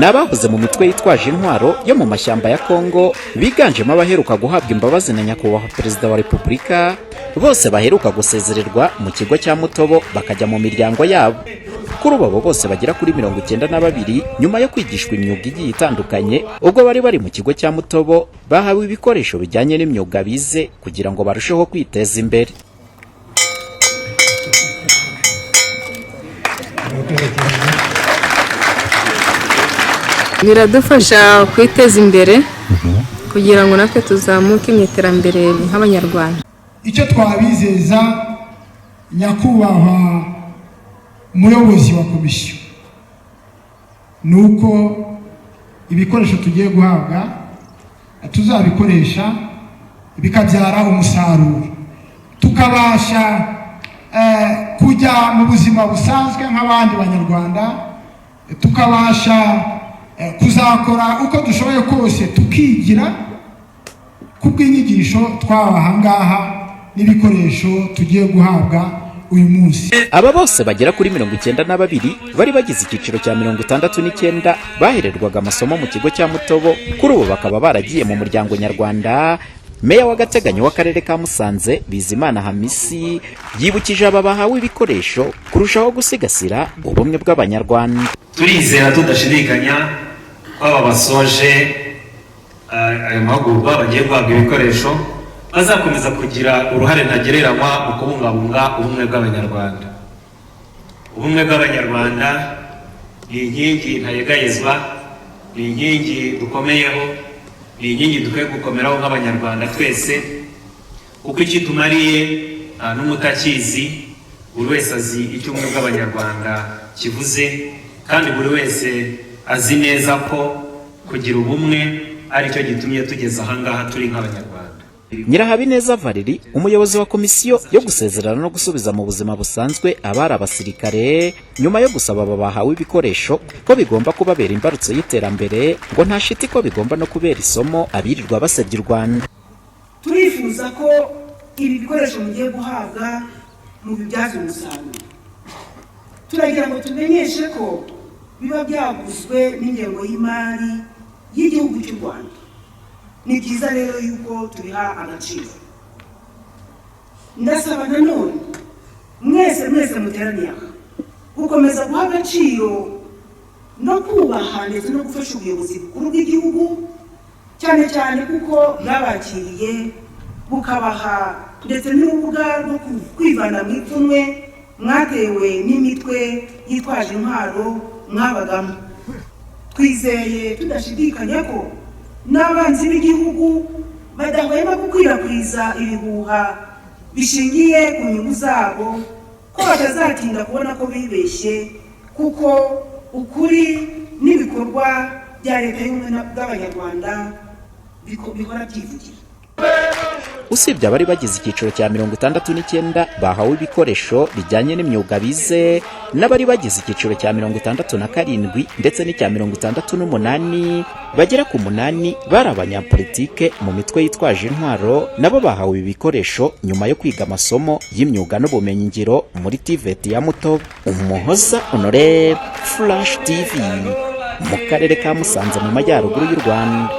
n'abahoze mu mitwe yitwaje intwaro yo mu mashyamba ya Kongo biganjemo abaheruka guhabwa imbabazi na nyakubahwa perezida wa Repubulika, bose baheruka gusezererwa mu kigo cya Mutobo bakajya mu miryango yabo. Kuri ubu bose bagera kuri 92 nyuma yo kwigishwa imyuga igiye itandukanye, ubwo bari mu kigo cya Mutobo bahawe ibikoresho bijyanye n'imyuga bize kugira ngo barusheho kwiteza imbere. Biradufasha kwiteza imbere kugira ngo natwe tuzamuke mu iterambere nk'abanyarwanda. Icyo twabizeza nyakubahwa umuyobozi wa komisiyo nuko ibikoresho tugiye guhabwa tuzabikoresha bikabyara umusaruro, tukabasha kujya mu buzima busanzwe nk'abandi banyarwanda, tukabasha kuzakora uko dushoboye kose tukigira kubw'inyigisho twabahangaha n'ibikoresho tugiye guhabwa uyu munsi. Aba bose bagera kuri 92 bari bagize icyiciro cya 69 bahererwaga amasomo mu kigo cya Mutobo, kuri ubu bakaba baragiye mu muryango nyarwanda. Meya w'agateganyo w'akarere ka Musanze Bizimana Hamisi yibukije aba bahawe ibikoresho kurushaho gusigasira ubumwe bw'abanyarwanda. Turizera tudashidikanya ko aba basoje ayo mahugurwa bagiye guhabwa ibikoresho bazakomeza kugira uruhare ntagereranywa mu kubungabunga ubumwe bw'abanyarwanda. Ubumwe bw'abanyarwanda ni inkingi ntayegayezwa, ni inkingi dukomeyeho, ni inkingi dukwiye gukomeraho nk'abanyarwanda twese, kuko icyo tumariye n'umutakizi, buri wese azi icyo ubumwe bw'abanyarwanda kivuze, kandi buri wese azi neza ko kugira ubumwe ari cyo gitumye tugeza ahangaha turi nk'abanyarwanda. Nyirahabineza Valeri, umuyobozi wa komisiyo yo gusezerana no gusubiza mu buzima busanzwe abari abasirikare, nyuma yo gusaba aba bahawe ibikoresho ko bigomba kubabera imbarutso y'iterambere, ngo nta shiti ko bigomba no kubera isomo abirirwa basebya u Rwanda. Turifuza ko ibi bikoresho mugiye guhabwa mu bibyaza umusaruro. Turagira ngo tumenyeshe ko biba byaguzwe n'ingengo y'imari y'igihugu cy'u Rwanda. Ni byiza rero yuko tubiha agaciro. Ndasaba nanone mwese muteraniye aha gukomeza guha agaciro no kubaha ndetse no gufasha ubuyobozi bukuru bw'igihugu, cyane cyane kuko bwabakiriye bukabaha ndetse n'urubuga rwo kwivana mu ipfunwe mwatewe n'imitwe yitwaje intwaro mwabagamo. Twizeye tudashidikanya ko n'abanzi b'igihugu badahwema gukwirakwiza ibihuha bishingiye ku nyungu zabo, ko batazatinda kubona ko bibeshye, kuko ukuri n'ibikorwa bya leta y'ubumwe bw'abanyarwanda bihora byivugira. Usibye abari bagize icyiciro cya 69 bahawe ibikoresho bijyanye n'imyuga bize, n'abari bagize icyiciro cya 67 ndetse n'icya 68 bagera ku 8 bari abanyapolitike mu mitwe yitwaje intwaro, nabo bahawe ibikoresho nyuma yo kwiga amasomo y'imyuga n'ubumenyingiro muri TVET ya Mutobo. Umuhoza Honore, Flash TV, mu karere ka Musanze mu majyaruguru y'u Rwanda.